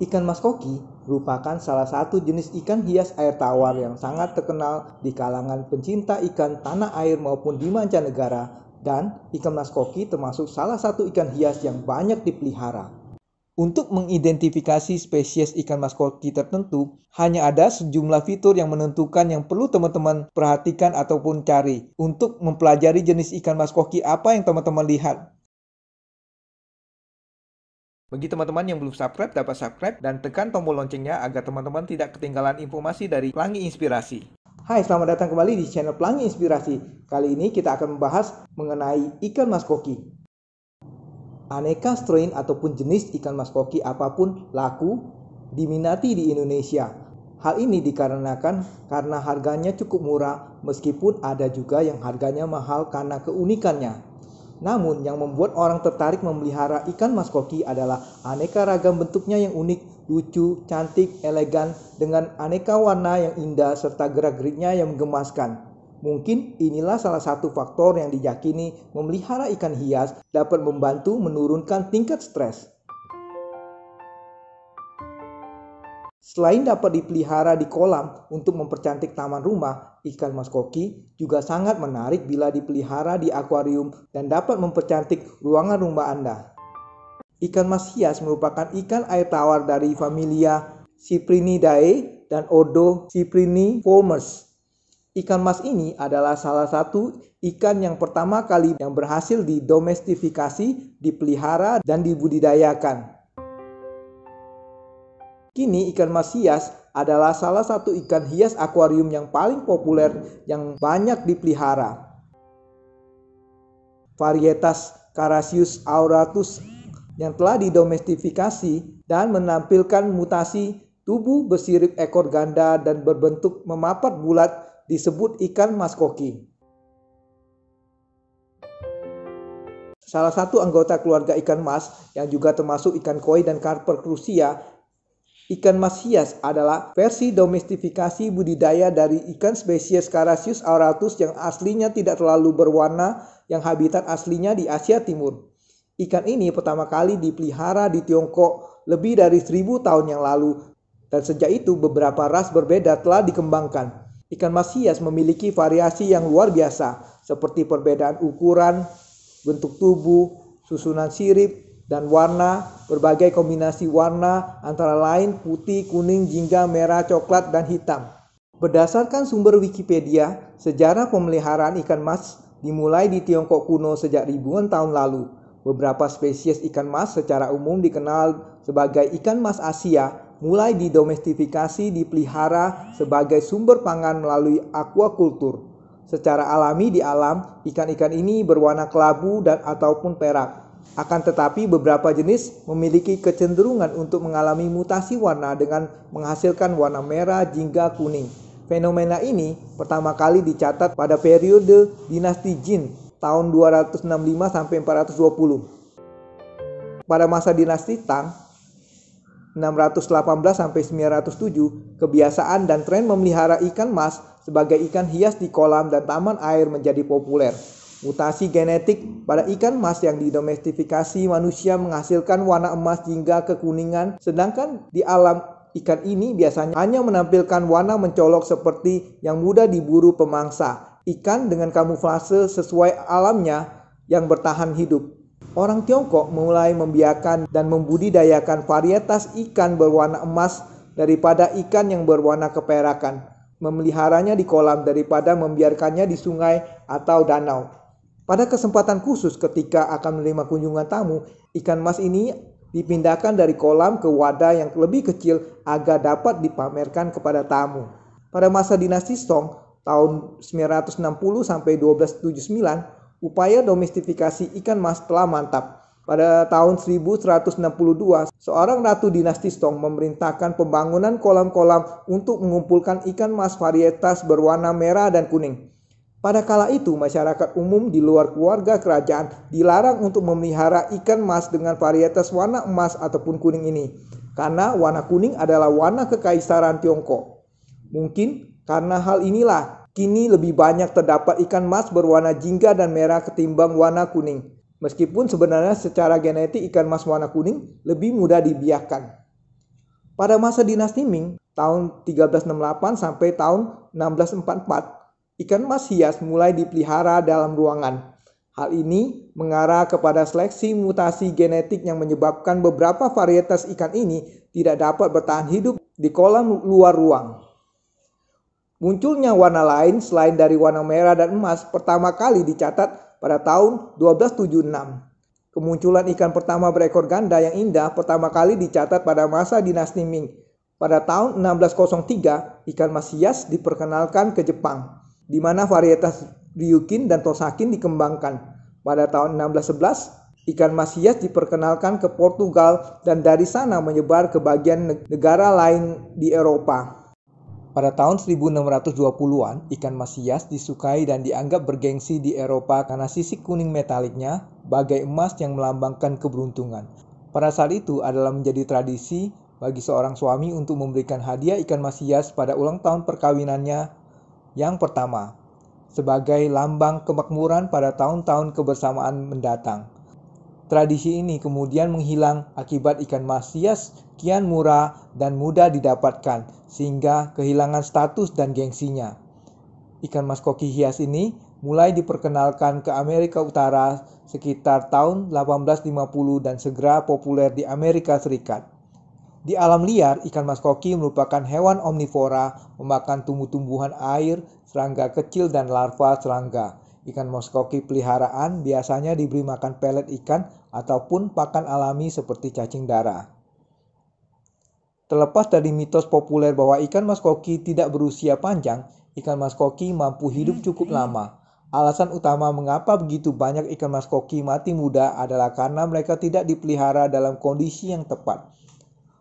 Ikan mas koki merupakan salah satu jenis ikan hias air tawar yang sangat terkenal di kalangan pencinta ikan tanah air maupun di mancanegara, dan ikan mas koki termasuk salah satu ikan hias yang banyak dipelihara. Untuk mengidentifikasi spesies ikan mas koki tertentu, hanya ada sejumlah fitur yang menentukan yang perlu teman-teman perhatikan ataupun cari untuk mempelajari jenis ikan mas koki apa yang teman-teman lihat. Bagi teman-teman yang belum subscribe, dapat subscribe dan tekan tombol loncengnya agar teman-teman tidak ketinggalan informasi dari Pelangi Inspirasi. Hai, selamat datang kembali di channel Pelangi Inspirasi. Kali ini kita akan membahas mengenai ikan mas koki. Aneka strain ataupun jenis ikan mas koki apapun laku diminati di Indonesia. Hal ini dikarenakan karena harganya cukup murah, meskipun ada juga yang harganya mahal karena keunikannya. Namun yang membuat orang tertarik memelihara ikan mas koki adalah aneka ragam bentuknya yang unik, lucu, cantik, elegan, dengan aneka warna yang indah serta gerak-geriknya yang menggemaskan. Mungkin inilah salah satu faktor yang diyakini memelihara ikan hias dapat membantu menurunkan tingkat stres. Selain dapat dipelihara di kolam untuk mempercantik taman rumah, ikan mas koki juga sangat menarik bila dipelihara di akuarium dan dapat mempercantik ruangan rumah Anda. Ikan mas hias merupakan ikan air tawar dari familia Cyprinidae dan ordo Cypriniformes. Ikan mas ini adalah salah satu ikan yang pertama kali yang berhasil didomestifikasi, dipelihara, dan dibudidayakan. Kini ikan mas hias adalah salah satu ikan hias akuarium yang paling populer yang banyak dipelihara. Varietas Carassius auratus yang telah didomestifikasi dan menampilkan mutasi tubuh bersirip ekor ganda dan berbentuk memapat bulat disebut ikan mas koki. Salah satu anggota keluarga ikan mas yang juga termasuk ikan koi dan Carper crucia, ikan mas hias adalah versi domestifikasi budidaya dari ikan spesies Carassius auratus yang aslinya tidak terlalu berwarna, yang habitat aslinya di Asia Timur. Ikan ini pertama kali dipelihara di Tiongkok lebih dari 1000 tahun yang lalu, dan sejak itu beberapa ras berbeda telah dikembangkan. Ikan mas hias memiliki variasi yang luar biasa, seperti perbedaan ukuran, bentuk tubuh, susunan sirip, dan warna. Berbagai kombinasi warna antara lain putih, kuning, jingga, merah, coklat, dan hitam. Berdasarkan sumber Wikipedia, sejarah pemeliharaan ikan mas dimulai di Tiongkok kuno sejak ribuan tahun lalu. Beberapa spesies ikan mas secara umum dikenal sebagai ikan mas Asia mulai didomestifikasi, dipelihara sebagai sumber pangan melalui aquaculture. Secara alami di alam, ikan-ikan ini berwarna kelabu dan ataupun perak. Akan tetapi beberapa jenis memiliki kecenderungan untuk mengalami mutasi warna dengan menghasilkan warna merah hingga kuning. Fenomena ini pertama kali dicatat pada periode dinasti Jin tahun 265 sampai 420. Pada masa dinasti Tang 618 sampai 907, kebiasaan dan tren memelihara ikan mas sebagai ikan hias di kolam dan taman air menjadi populer. Mutasi genetik pada ikan mas yang didomestifikasi manusia menghasilkan warna emas hingga kekuningan, sedangkan di alam ikan ini biasanya hanya menampilkan warna mencolok seperti yang mudah diburu pemangsa. Ikan dengan kamuflase sesuai alamnya yang bertahan hidup. Orang Tiongkok mulai membiarkan dan membudidayakan varietas ikan berwarna emas daripada ikan yang berwarna keperakan. Memeliharanya di kolam daripada membiarkannya di sungai atau danau. Pada kesempatan khusus ketika akan menerima kunjungan tamu, ikan mas ini dipindahkan dari kolam ke wadah yang lebih kecil agar dapat dipamerkan kepada tamu. Pada masa dinasti Song tahun 960 sampai 1279, upaya domestifikasi ikan mas telah mantap. Pada tahun 1162, seorang ratu dinasti Song memerintahkan pembangunan kolam-kolam untuk mengumpulkan ikan mas varietas berwarna merah dan kuning. Pada kala itu, masyarakat umum di luar keluarga kerajaan dilarang untuk memelihara ikan mas dengan varietas warna emas ataupun kuning ini, karena warna kuning adalah warna kekaisaran Tiongkok. Mungkin karena hal inilah, kini lebih banyak terdapat ikan mas berwarna jingga dan merah ketimbang warna kuning. Meskipun sebenarnya secara genetik ikan mas warna kuning lebih mudah dibiakkan. Pada masa dinasti Ming, tahun 1368 sampai tahun 1644, ikan mas hias mulai dipelihara dalam ruangan. Hal ini mengarah kepada seleksi mutasi genetik yang menyebabkan beberapa varietas ikan ini tidak dapat bertahan hidup di kolam luar ruang. Munculnya warna lain selain dari warna merah dan emas pertama kali dicatat pada tahun 1276. Kemunculan ikan pertama berekor ganda yang indah pertama kali dicatat pada masa dinasti Ming. Pada tahun 1603, ikan mas hias diperkenalkan ke Jepang, di mana varietas Ryukin dan Tosakin dikembangkan. Pada tahun 1611, ikan mas hias diperkenalkan ke Portugal dan dari sana menyebar ke bagian negara lain di Eropa. Pada tahun 1620-an, ikan mas hias disukai dan dianggap bergengsi di Eropa karena sisik kuning metaliknya bagai emas yang melambangkan keberuntungan. Pada saat itu adalah menjadi tradisi bagi seorang suami untuk memberikan hadiah ikan mas hias pada ulang tahun perkawinannya yang pertama, sebagai lambang kemakmuran pada tahun-tahun kebersamaan mendatang. Tradisi ini kemudian menghilang akibat ikan mas hias kian murah dan mudah didapatkan, sehingga kehilangan status dan gengsinya. Ikan mas koki hias ini mulai diperkenalkan ke Amerika Utara sekitar tahun 1850 dan segera populer di Amerika Serikat. Di alam liar, ikan mas koki merupakan hewan omnivora, memakan tumbuh-tumbuhan air, serangga kecil dan larva serangga. Ikan mas koki peliharaan biasanya diberi makan pelet ikan ataupun pakan alami seperti cacing darah. Terlepas dari mitos populer bahwa ikan mas koki tidak berusia panjang, ikan mas koki mampu hidup cukup lama. Alasan utama mengapa begitu banyak ikan mas koki mati muda adalah karena mereka tidak dipelihara dalam kondisi yang tepat.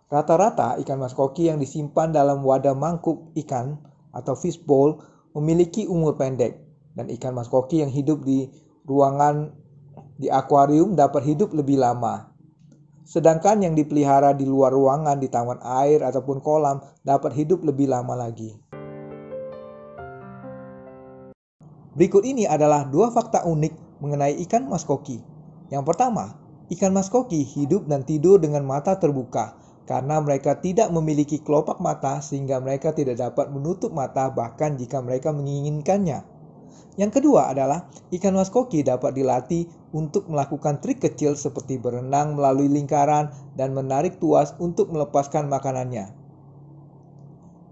Rata-rata ikan mas koki yang disimpan dalam wadah mangkuk ikan atau fishbowl memiliki umur pendek, dan ikan mas koki yang hidup di ruangan di akuarium dapat hidup lebih lama. Sedangkan yang dipelihara di luar ruangan di taman air ataupun kolam dapat hidup lebih lama lagi. Berikut ini adalah 2 fakta unik mengenai ikan mas koki. Yang pertama, ikan mas koki hidup dan tidur dengan mata terbuka karena mereka tidak memiliki kelopak mata sehingga mereka tidak dapat menutup mata bahkan jika mereka menginginkannya. Yang kedua adalah ikan mas koki dapat dilatih untuk melakukan trik kecil seperti berenang melalui lingkaran dan menarik tuas untuk melepaskan makanannya.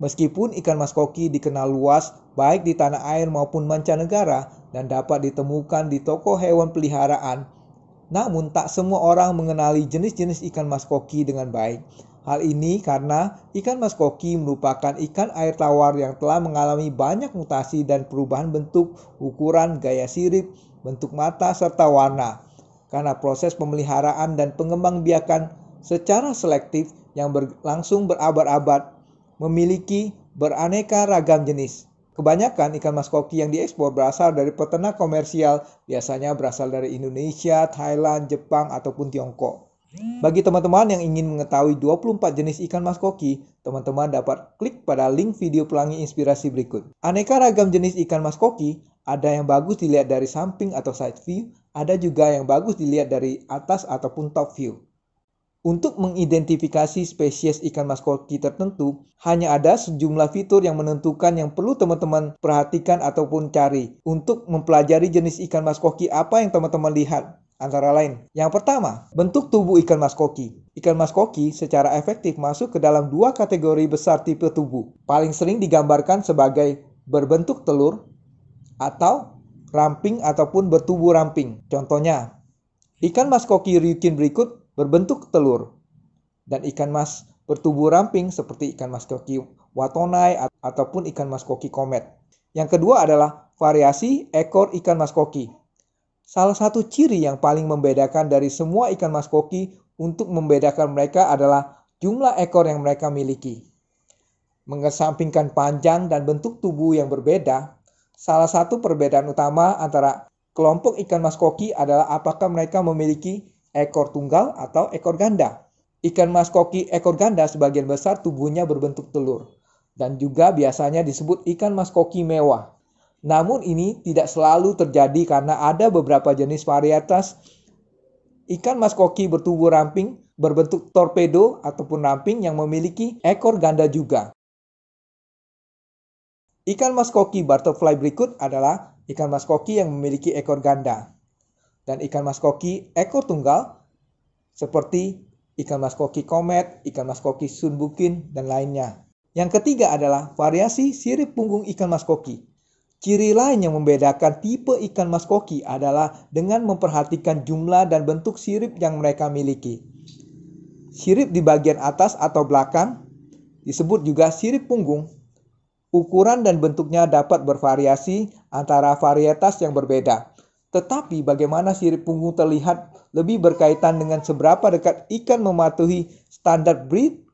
Meskipun ikan mas koki dikenal luas baik di tanah air maupun mancanegara dan dapat ditemukan di toko hewan peliharaan, namun tak semua orang mengenali jenis-jenis ikan mas koki dengan baik. Hal ini karena ikan mas koki merupakan ikan air tawar yang telah mengalami banyak mutasi dan perubahan bentuk, ukuran, gaya sirip, bentuk mata, serta warna. Karena proses pemeliharaan dan pengembangbiakan secara selektif yang berlangsung berabad-abad, memiliki beraneka ragam jenis. Kebanyakan ikan mas koki yang diekspor berasal dari peternak komersial, biasanya berasal dari Indonesia, Thailand, Jepang, ataupun Tiongkok. Bagi teman-teman yang ingin mengetahui 24 jenis ikan mas koki, teman-teman dapat klik pada link video pelangi inspirasi berikut. Aneka ragam jenis ikan mas koki, ada yang bagus dilihat dari samping atau side view, ada juga yang bagus dilihat dari atas ataupun top view. Untuk mengidentifikasi spesies ikan mas koki tertentu, hanya ada sejumlah fitur yang menentukan yang perlu teman-teman perhatikan ataupun cari untuk mempelajari jenis ikan mas koki apa yang teman-teman lihat. Antara lain, yang pertama, bentuk tubuh ikan mas koki. Ikan mas koki secara efektif masuk ke dalam 2 kategori besar tipe tubuh. Paling sering digambarkan sebagai berbentuk telur atau ramping ataupun bertubuh ramping. Contohnya, ikan mas koki Ryukin berikut berbentuk telur, dan ikan mas bertubuh ramping seperti ikan mas koki Watonai ataupun ikan mas koki Komet. Yang kedua adalah variasi ekor ikan mas koki. Salah satu ciri yang paling membedakan dari semua ikan mas koki untuk membedakan mereka adalah jumlah ekor yang mereka miliki. Mengesampingkan panjang dan bentuk tubuh yang berbeda, salah satu perbedaan utama antara kelompok ikan mas koki adalah apakah mereka memiliki ekor tunggal atau ekor ganda. Ikan mas koki ekor ganda sebagian besar tubuhnya berbentuk telur dan juga biasanya disebut ikan mas koki mewah. Namun ini tidak selalu terjadi karena ada beberapa jenis varietas ikan mas koki bertubuh ramping berbentuk torpedo ataupun ramping yang memiliki ekor ganda juga. Ikan mas koki butterfly berikut adalah ikan mas koki yang memiliki ekor ganda. Dan ikan mas koki ekor tunggal seperti ikan mas koki komet, ikan mas koki sunbukin, dan lainnya. Yang ketiga adalah variasi sirip punggung ikan mas koki. Ciri lain yang membedakan tipe ikan mas koki adalah dengan memperhatikan jumlah dan bentuk sirip yang mereka miliki. Sirip di bagian atas atau belakang disebut juga sirip punggung. Ukuran dan bentuknya dapat bervariasi antara varietas yang berbeda. Tetapi bagaimana sirip punggung terlihat lebih berkaitan dengan seberapa dekat ikan mematuhi standar breed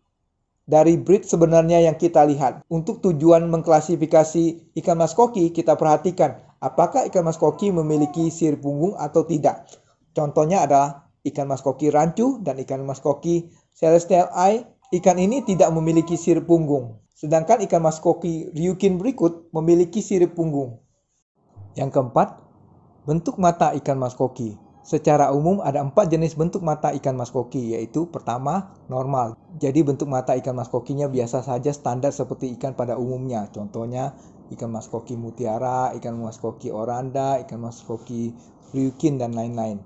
dari breed sebenarnya yang kita lihat. Untuk tujuan mengklasifikasi ikan mas koki, kita perhatikan apakah ikan mas koki memiliki sirip punggung atau tidak. Contohnya adalah ikan mas koki rancu dan ikan mas koki celestial eye. Ikan ini tidak memiliki sirip punggung. Sedangkan ikan mas koki ryukin berikut memiliki sirip punggung. Yang keempat, bentuk mata ikan mas koki. Secara umum ada 4 jenis bentuk mata ikan mas koki, yaitu pertama, normal. Jadi bentuk mata ikan mas kokinya biasa saja standar seperti ikan pada umumnya. Contohnya ikan mas koki mutiara, ikan mas koki oranda, ikan mas koki ryukin, dan lain-lain.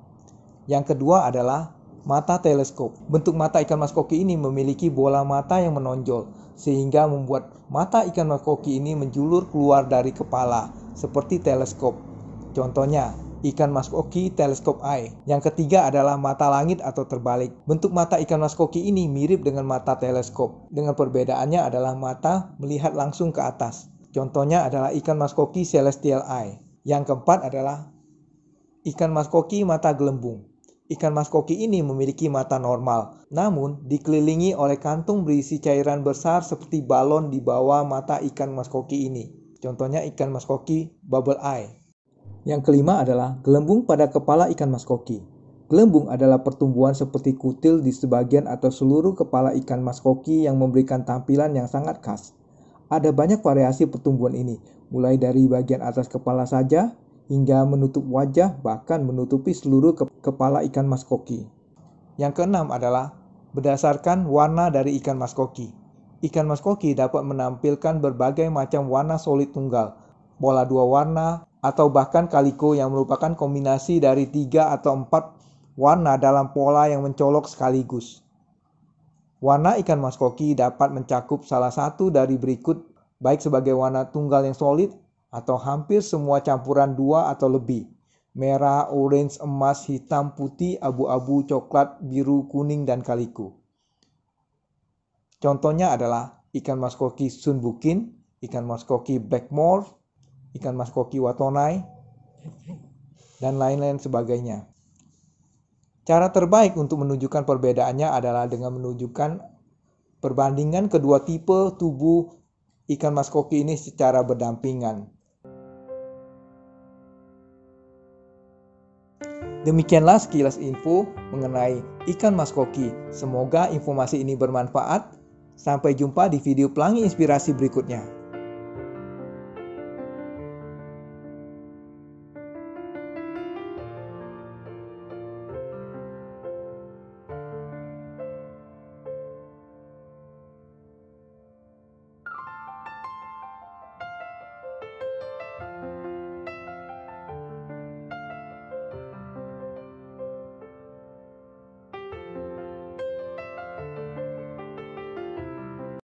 Yang kedua adalah mata teleskop. Bentuk mata ikan mas koki ini memiliki bola mata yang menonjol, sehingga membuat mata ikan mas koki ini menjulur keluar dari kepala, seperti teleskop. Contohnya, ikan mas koki teleskop eye. Yang ketiga adalah mata langit atau terbalik. Bentuk mata ikan mas koki ini mirip dengan mata teleskop. Dengan perbedaannya adalah mata melihat langsung ke atas. Contohnya adalah ikan mas koki celestial eye. Yang keempat adalah ikan mas koki mata gelembung. Ikan mas koki ini memiliki mata normal, namun dikelilingi oleh kantung berisi cairan besar seperti balon di bawah mata ikan mas koki ini. Contohnya ikan mas koki bubble eye. Yang kelima adalah gelembung pada kepala ikan mas koki. Gelembung adalah pertumbuhan seperti kutil di sebagian atau seluruh kepala ikan mas koki yang memberikan tampilan yang sangat khas. Ada banyak variasi pertumbuhan ini, mulai dari bagian atas kepala saja, hingga menutup wajah, bahkan menutupi seluruh kepala ikan mas koki. Yang keenam adalah berdasarkan warna dari ikan mas koki. Ikan mas koki dapat menampilkan berbagai macam warna solid tunggal, bola 2 warna, atau bahkan kaliko yang merupakan kombinasi dari 3 atau 4 warna dalam pola yang mencolok sekaligus. Warna ikan mas koki dapat mencakup salah satu dari berikut, baik sebagai warna tunggal yang solid, atau hampir semua campuran 2 atau lebih. Merah, orange, emas, hitam, putih, abu-abu, coklat, biru, kuning, dan kaliko. Contohnya adalah ikan mas koki sunbukin, ikan mas koki blackmore, ikan mas koki watonai, dan lain-lain sebagainya. Cara terbaik untuk menunjukkan perbedaannya adalah dengan menunjukkan perbandingan kedua tipe tubuh ikan mas koki ini secara berdampingan. Demikianlah sekilas info mengenai ikan mas koki. Semoga informasi ini bermanfaat. Sampai jumpa di video Pelangi Inspirasi berikutnya.